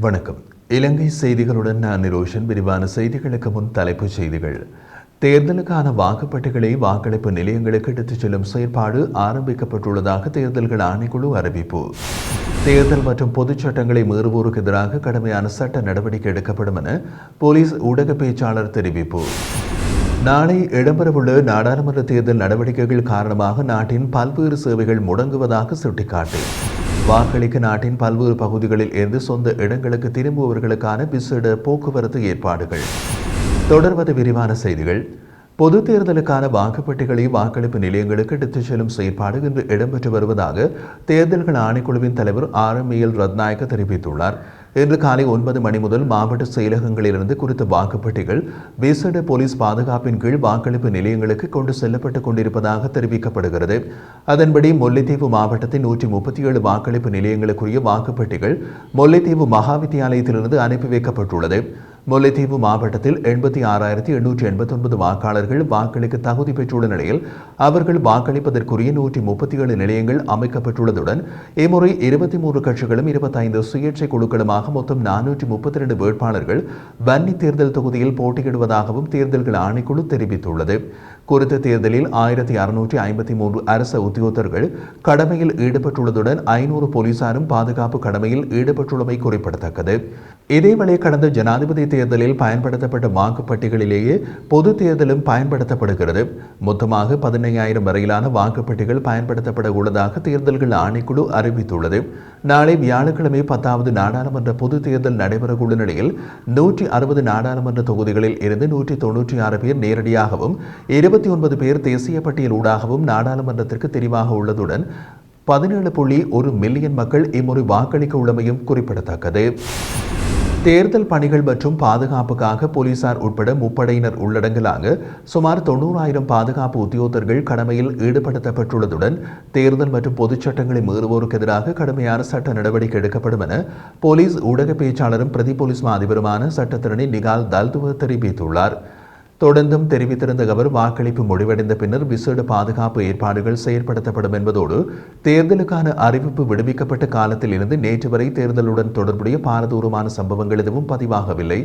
வணக்கம். இலங்கை செய்திகளுடன் நான் நிரோஷன். விரிவான செய்திகளுக்கு முன் தலைப்புச் செய்திகள். தேர்தலுக்கான வாக்குப்பட்டிகளை வாக்களிப்பு நிலையங்களுக்கு எடுத்துச் செல்லும் செயற்பாடு ஆரம்பிக்கப்பட்டுள்ளதாக தேர்தல்கள் ஆணைக்குழு அறிவிப்பு. தேர்தல் மற்றும் பொதுச் சட்டங்களை மீறுவோருக்கு எதிராக கடுமையான சட்ட நடவடிக்கை எடுக்கப்படும் என போலீஸ் ஊடக பேச்சாளர் தெரிவிப்பு. நாளை இடம்பெறவுள்ள நாடாளுமன்ற தேர்தல் நடவடிக்கைகள் காரணமாக நாட்டின் பல்வேறு சேவைகள் முடங்குவதாக சுட்டிக்காட்டு. வாக்களிக்க நாட்டின் பல்வேறு பகுதிகளில் இருந்து சொந்த இடங்களுக்கு திரும்புவர்களுக்கான விசேட போக்குவரத்து ஏற்பாடுகள். தொடர்வது விரிவான செய்திகள். பொது தேர்தலுக்கான வாக்குப்பட்டிகளை வாக்களிப்பு நிலையங்களுக்கு எடுத்துச் செல்லும் செயற்பாடு இன்று இடம்பெற்று வருவதாக தேர்தல்கள் ஆணைக்குழுவின் தலைவர் RML ரத்நாயக்க தெரிவித்துள்ளார். இன்று காலை 9 மணி முதல் மாவட்ட செயலகங்களிலிருந்து குறித்த வாக்குப்பட்டிகள் விசேட போலீஸ் பாதுகாப்பின் கீழ் வாக்களிப்பு நிலையங்களுக்கு கொண்டு செல்லப்பட்டுக் கொண்டிருப்பதாக தெரிவிக்கப்படுகிறது. அதன்படி முல்லைத்தீவு மாவட்டத்தின் 137 வாக்களிப்பு நிலையங்களுக்குரிய வாக்குப்பட்டிகள் முல்லைத்தீவு மகா வித்தியாலயத்திலிருந்து அனுப்பி வைக்கப்பட்டுள்ளது. முல்லைத்தீவு மாவட்டத்தில் 86,889 வாக்காளர்கள் வாக்களிக்க தகுதி பெற்றுள்ள நிலையில் அவர்கள் வாக்களிப்பதற்குரிய 137 நிலையங்கள் அமைக்கப்பட்டுள்ளதுடன் இம்முறை 23 கட்சிகளும் 25 சுயேட்சை குழுக்களுமாக மொத்தம் 432 வேட்பாளர்கள் வன்னி தேர்தல் தொகுதியில் போட்டியிடுவதாகவும் தேர்தல்கள் ஆணைக்குழு தெரிவித்துள்ளது. குறித்த தேர்தலில் 1653 அரச உத்தியோகத்தர்கள் கடமையில் ஈடுபட்டுள்ளதுடன் 500 போலீசாரும் பாதுகாப்பு கடமையில் ஈடுபட்டுள்ளமை குறிப்பிடத்தக்கது. இதேவேளை கடந்த ஜனாதிபதி தேர்தலில் பயன்படுத்தப்பட்ட வாக்குப்பட்டிகளிலேயே பொது தேர்தலும் பயன்படுத்தப்படுகிறது. மொத்தமாக 15,000 வரையிலான வாக்குப்பட்டிகள் பயன்படுத்தப்பட உள்ளதாக தேர்தல்கள் ஆணைக்குழு அறிவித்துள்ளது. நாளை வியாழக்கிழமை 10வது நாடாளுமன்ற பொது தேர்தல் நடைபெறவுள்ள நிலையில் 160 நாடாளுமன்ற தொகுதிகளில் இருந்து 196 பேர் நேரடியாகவும் 29 பேர் தேசிய பட்டியலூடாகவும் நாடாளுமன்றத்திற்கு தெரிவாக உள்ளதுடன் 17.1 மில்லியன் மக்கள் இம்முறை வாக்களிக்க உள்ளமையும் குறிப்பிடத்தக்கது. தேர்தல் பணிகள் மற்றும் பாதுகாப்புக்காக போலீசார் உட்பட முப்படையினர் உள்ளடங்கலாக சுமார் 90,000 பாதுகாப்பு உத்தியோகத்தர்கள் கடமையில் ஈடுபடுத்தப்பட்டுள்ளதுடன் தேர்தல் மற்றும் பொதுச் சட்டங்களை மீறுவோருக்கு எதிராக கடுமையான சட்ட நடவடிக்கை எடுக்கப்படும் என போலீஸ் ஊடக பேச்சாளரும் பிரதி போலீஸ் மா அதிபருமான சட்டத்தரணி நிகால் தல்துவ தெரிவித்துள்ளார். தொடர்ந்தும் தெரிவித்திருந்த அவர் வாக்களிப்பு முடிவடைந்த பின்னர் விசேட பாதுகாப்பு ஏற்பாடுகள் செயற்படுத்தப்படும் என்பதோடு தேர்தலுக்கான அறிவிப்பு விடுவிக்கப்பட்ட காலத்தில் இருந்து நேற்று வரை தேர்தலுடன் தொடர்புடைய பாரதூரமான சம்பவங்கள் எதுவும் பதிவாகவில்லை.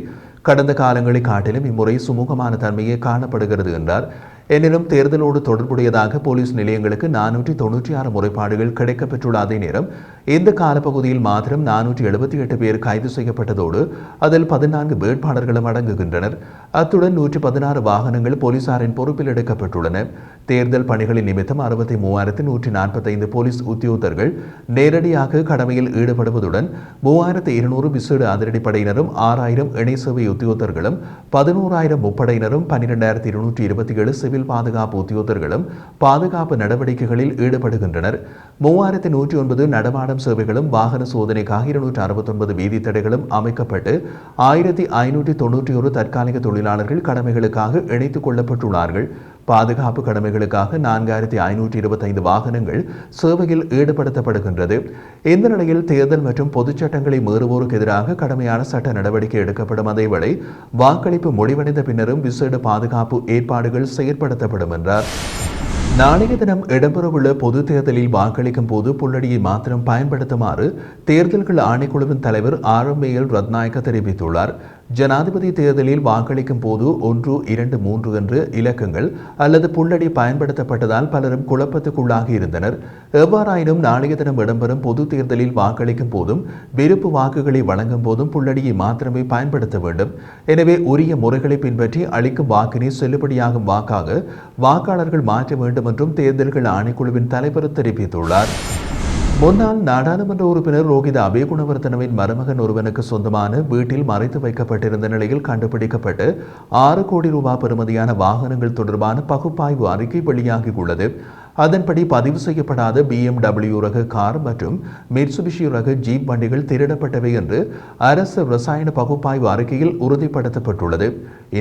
கடந்த காலங்களை காட்டிலும் இம்முறை சுமூகமான தன்மையே காணப்படுகிறது என்றார். எனினும் தேர்தலோடு தொடர்புடையதாக போலீஸ் நிலையங்களுக்கு 496 முறைப்பாடுகள் கிடைக்கப்பெற்றுள்ள அதே நேரம் இந்த காலப்பகுதியில் மாத்திரம் 478 பேர் கைது செய்யப்பட்டதோடு அதில் 14 வேட்பாளர்களும் அடங்குகின்றனர். அத்துடன் 116 வாகனங்கள் போலீசாரின் பொறுப்பில் எடுக்கப்பட்டுள்ளன. தேர்தல் பணிகளின் நிமித்தம் 63,145 போலீஸ் உத்தியோகத்தர்கள் நேரடியாக கடமையில் ஈடுபடுவதுடன் 3,200 விசேட அதிரடிப்படையினரும் 6,000 இணை சேவை உத்தியோகத்தர்களும் 11,000 முப்படையினரும் 12,227 சிவில் பாதுகாப்பு உத்தியோகத்தர்களும் பாதுகாப்பு நடவடிக்கைகளில் ஈடுபடுகின்றனர். 3,109 நடமாடும் சேவைகளும் வாகன சோதனைக்காக 269 வீதி தடைகளும் அமைக்கப்பட்டு 1,591 தற்காலிக தொழிலாளர்கள் கடமைகளுக்காக இணைத்துக் கொள்ளப்பட்டுள்ளார்கள். பாதுகாப்பு கடமைகளுக்காக 4,525 வாகனங்கள் சேவையில் ஈடுபடுத்தப்படுகின்றது. இந்த நிலையில் தேர்தல் மற்றும் பொதுச் சட்டங்களை மீறுவோருக்கு எதிராக கடுமையான சட்ட நடவடிக்கை எடுக்கப்படும். அதேவேளை வாக்களிப்பு முடிவடைந்த பின்னரும் விசேட பாதுகாப்பு ஏற்பாடுகள் செயற்படுத்தப்படும் என்றார். நாளைய தினம் இடம்பெறவுள்ள பொது தேர்தலில் வாக்களிக்கும் போது புல்லடியை மாத்திரம் பயன்படுத்துமாறு தேர்தல்கள் ஆணைக்குழுவின் தலைவர் RML ரத்நாயக்க தெரிவித்துள்ளார். ஜனாதிபதி தேர்தலில் வாக்களிக்கும் போது 1, 2, 3 என்ற இலக்கங்கள் அல்லது புல்லடி பயன்படுத்தப்பட்டதால் பலரும் குழப்பத்துக்குள்ளாகி இருந்தனர். எவ்வாறாயினும் நாளைய தினம் இடம்பெறும் பொது தேர்தலில் வாக்களிக்கும் போதும் விருப்பு வாக்குகளை வழங்கும் போதும் புல்லடியை மாத்திரமே பயன்படுத்த வேண்டும். எனவே உரிய முறைகளை பின்பற்றி அளிக்கும் வாக்கினை செல்லுபடியாகும் வாக்காக வாக்காளர்கள் மாற்ற வேண்டும் என்றும் தேர்தல்கள் ஆணைக்குழுவின் தலைவர் தெரிவித்துள்ளார். முன்னாள் நாடாளுமன்ற உறுப்பினர் ரோகித அபேகுணவர்தனவின் மருமகன் ஒருவனுக்கு சொந்தமான வீட்டில் மறைத்து வைக்கப்பட்டிருந்த நிலையில் கண்டுபிடிக்கப்பட்டு 6 கோடி ரூபாய் பெறுமதியான வாகனங்கள் தொடர்பான பகுப்பாய்வு அறிக்கை வெளியாகியுள்ளது. அதன்படி பதிவு செய்யப்படாத BMW ரக கார் மற்றும் மிட்சுபிஷி ரக ஜீப் வண்டிகள் திருடப்பட்டவை என்று அரசு ரசாயன பகுப்பாய்வு அறிக்கையில் உறுதிப்படுத்தப்பட்டுள்ளது.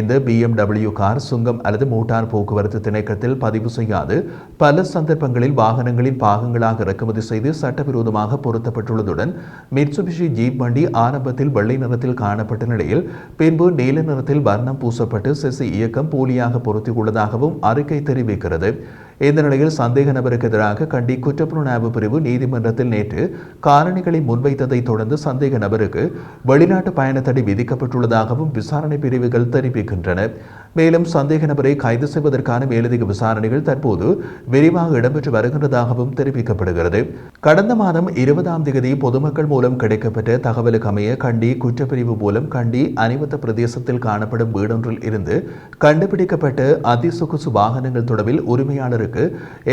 இந்த BMW கார் சுங்கம் அல்லது மோட்டார் போக்குவரத்து திணைக்களத்தில் பதிவு செய்யாது பல சந்தர்ப்பங்களில் வாகனங்களின் பாகங்களாக இறக்குமதி செய்து சட்டவிரோதமாக பொருத்தப்பட்டுள்ளதுடன் மிட்சுபிஷி ஜீப் வண்டி ஆரம்பத்தில் வெள்ளை நிறத்தில் காணப்பட்ட நிலையில் பின்பு நீல நிறத்தில் வர்ணம் பூசப்பட்டு செசி இயக்கம் போலியாக பொருத்தியுள்ளதாகவும் அறிக்கை தெரிவிக்கிறது. இந்த நிலையில் சந்தேக நபருக்கு எதிராக கண்டி குற்றப்புலனாய்வு பிரிவு நீதிமன்றத்தில் நேற்று காரணிகளை முன்வைத்ததை தொடர்ந்து சந்தேக நபருக்கு வெளிநாட்டு பயண தடை விதிக்கப்பட்டுள்ளதாகவும் விசாரணை பிரிவுகள் தெரிவிக்கின்றன. மேலும் சந்தேக நபரை கைது செய்வதற்கான மேலதிக விசாரணைகள் தற்போது விரிவாக இடம்பெற்று வருகின்றதாகவும் தெரிவிக்கப்படுகிறது. கடந்த மாதம் 20ஆம் தேதி பொதுமக்கள் மூலம் கிடைக்கப்பட்ட தகவலுக்கு அமைய கண்டி குற்றப்பிரிவு மூலம் கண்டி அனிவத்த பிரதேசத்தில் காணப்படும் வீடொன்றில் இருந்து கண்டுபிடிக்கப்பட்ட அதிசொகுசு வாகனங்கள் தொடர்பில் உரிமையாளருக்கு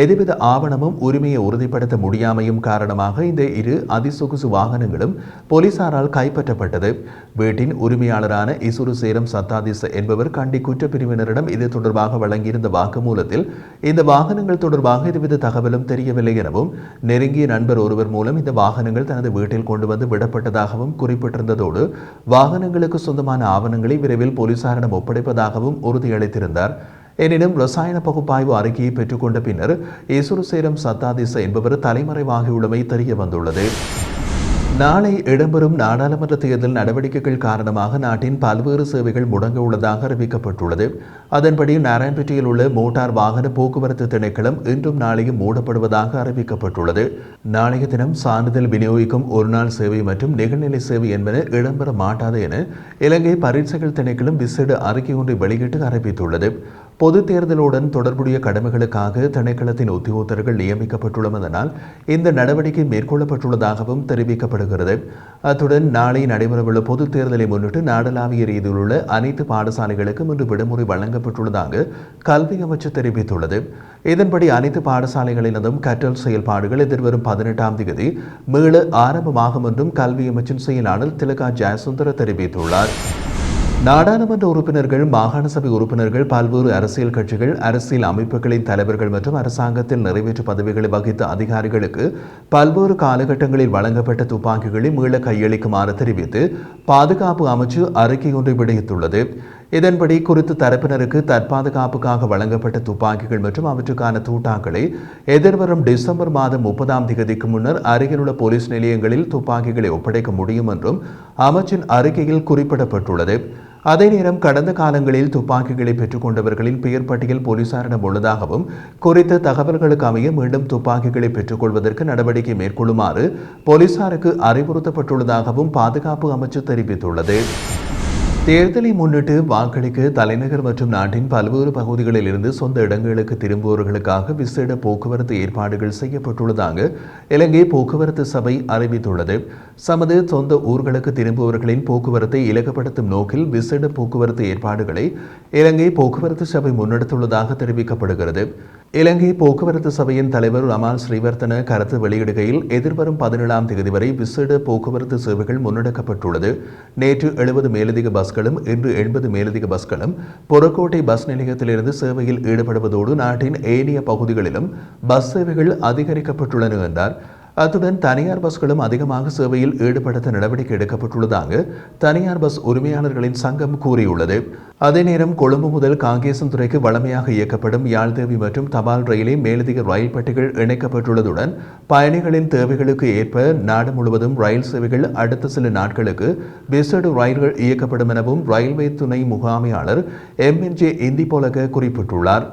எதுவித ஆவணமும் உரிமையை உறுதிப்படுத்த முடியாமையும் காரணமாக இந்த இரு அதிசொகுசு வாகனங்களும் போலீசாரால் கைப்பற்றப்பட்டது. வீட்டின் உரிமையாளரான இசுரு சேரம் சத்தாதிச என்பவர் கண்டி குற்றப்பிரிவினரிடம் இது தொடர்பாக வழங்கியிருந்த வாக்குமூலத்தில் இந்த வாகனங்கள் தொடர்பாக எதுவித தகவலும் தெரியவில்லை எனவும் நெருங்கிய நண்பர் ஒருவர் மூலம் இந்த வாகனங்கள் தனது வீட்டில் கொண்டு வந்து விடப்பட்டதாகவும் குறிப்பிட்டிருந்ததோடு வாகனங்களுக்கு சொந்தமான ஆவணங்களை விரைவில் போலீசாரிடம் ஒப்படைப்பதாகவும் உறுதியளித்திருந்தார். எனினும் ரசாயன பகுப்பாய்வு அறிக்கையை பெற்றுக்கொண்ட பின்னர் இசுரு சேரம் சத்தாதிச என்பவர் தலைமறைவாகியுள்ளமை தெரிய வந்துள்ளது. நாளை இடம்பெறும் நாடாளுமன்ற தேர்தல் நடவடிக்கைகள் காரணமாக நாட்டின் பல்வேறு சேவைகள் முடங்க உள்ளதாக அறிவிக்கப்பட்டுள்ளது. அதன்படி நாராயண்பேட்டையில் உள்ள மோட்டார் வாகன போக்குவரத்து திணைக்களம் இன்றும் நாளையும் மூடப்படுவதாக அறிவிக்கப்பட்டுள்ளது. நாளைய தினம் சான்றிதழ் விநியோகிக்கும் ஒருநாள் சேவை மற்றும் நிகழ்நிலை சேவை என்பன இடம்பெற மாட்டாது என இலங்கை பரீட்சைகள் திணைக்களம் விசேட அறிக்கை ஒன்றை வெளியிட்டு அறிவித்துள்ளது. பொது தேர்தலுடன் தொடர்புடைய கடமைகளுக்காக திணைக்களத்தின் உத்தியோகத்தர்கள் நியமிக்கப்பட்டுள்ளதனால் இந்த நடவடிக்கை மேற்கொள்ளப்பட்டுள்ளதாகவும் தெரிவிக்கப்படுகிறது. அத்துடன் நாளை நடைபெறவுள்ள பொது தேர்தலை முன்னிட்டு நாடளாவிய ரீதியில் உள்ள அனைத்து பாடசாலைகளுக்கும் இன்று விடுமுறை வழங்கப்பட்டுள்ளதாக கல்வி அமைச்சு தெரிவித்துள்ளது. இதன்படி அனைத்து பாடசாலைகளினதும் கற்றல் செயல்பாடுகள் எதிர்வரும் 18ஆம் தேதி மீள ஆரம்பமாகும் என்றும் கல்வி அமைச்சின் செயலாளர் திலகா ஜெயசுந்தர தெரிவித்துள்ளார். நாடாளுமன்ற உறுப்பினர்கள், மாகாண சபை உறுப்பினர்கள், பல்வேறு அரசியல் கட்சிகள், அரசியல் அமைப்புகளின் தலைவர்கள் மற்றும் அரசாங்கத்தில் நிறைவேற்று பதவிகளை வகித்த அதிகாரிகளுக்கு பல்வேறு காலகட்டங்களில் வழங்கப்பட்ட துப்பாக்கிகளை மீள கையளிக்குமாறு தெரிவித்து பாதுகாப்பு அமைச்சு அறிக்கை ஒன்றை வெளியிட்டுள்ளது. இதன்படி குறித்த தரப்பினருக்கு தற்பாதுகாப்புக்காக வழங்கப்பட்ட துப்பாக்கிகள் மற்றும் அவற்றுக்கான தூட்டாக்களை எதிர்வரும் டிசம்பர் மாதம் 30ஆம் தேதிக்கு முன்னர் அருகிலுள்ள போலீஸ் நிலையங்களில் துப்பாக்கிகளை ஒப்படைக்க முடியும் என்றும் அமைச்சின் அறிக்கையில் குறிப்பிடப்பட்டுள்ளது. அதே நேரம் கடந்த காலங்களில் துப்பாக்கிகளை பெற்றுக் கொண்டவர்களின் பெயர் பட்டியல் போலீசாரிடம் உள்ளதாகவும் குறித்த தகவல்களுக்கு அமைய மீண்டும் துப்பாக்கிகளை பெற்றுக் கொள்வதற்கு நடவடிக்கை மேற்கொள்ளுமாறு போலீசாருக்கு அறிவுறுத்தப்பட்டுள்ளதாகவும் பாதுகாப்பு அமைச்சு தெரிவித்துள்ளது. தேர்தலை முன்னிட்டு வாக்களிக்க தலைநகர் மற்றும் நாட்டின் பல்வேறு பகுதிகளில் இருந்து சொந்த இடங்களுக்கு திரும்புவோர்களுக்காக விசேட போக்குவரத்து ஏற்பாடுகள் செய்யப்பட்டுள்ளதாக இலங்கை போக்குவரத்து சபை அறிவித்துள்ளது. தமது சொந்த ஊர்களுக்கு திரும்புவர்களின் போக்குவரத்தை இலகுப்படுத்தும் நோக்கில் விசேட போக்குவரத்து ஏற்பாடுகளை இலங்கை போக்குவரத்து சபை முன்னெடுத்துள்ளதாக தெரிவிக்கப்படுகிறது. இலங்கை போக்குவரத்து சபையின் தலைவர் ரமால் ஸ்ரீவர்த்தன கருத்து வெளியிடுகையில் எதிர்வரும் 17ஆம் தேதி வரை விசேட போக்குவரத்து சேவைகள் முன்னெடுக்கப்பட்டுள்ளது. நேற்று 70 மேலதிக பஸ்களும் இன்று 80 மேலதிக பஸ்களும் புறக்கோட்டை பஸ் நிலையத்திலிருந்து சேவையில் ஈடுபடுவதோடு நாட்டின் ஏனைய பகுதிகளிலும் பஸ் சேவைகள் அதிகரிக்கப்பட்டுள்ளன என்றார். அத்துடன் தனியார் பஸ்களும் அதிகமாக சேவையில் ஈடுபடுத்த நடவடிக்கை எடுக்கப்பட்டுள்ளதாக தனியார் பஸ் உரிமையாளர்களின் சங்கம் கூறியுள்ளது. அதே நேரம் கொழும்பு முதல் காங்கேசன்துறைக்கு வழமையாக இயக்கப்படும் யாழ்தேவி மற்றும் தபால் ரயிலில் மேலதிக ரயில் பெட்டிகள் இணைக்கப்பட்டுள்ளதுடன் பயணிகளின் தேவைகளுக்கு ஏற்ப நாடு முழுவதும் ரயில் சேவைகள் அடுத்த சில நாட்களுக்கு விசேட ரயில்கள் இயக்கப்படும் எனவும் ரயில்வே துணை முகாமையாளர் MNJ இந்திபோலக குறிப்பிட்டுள்ளார்.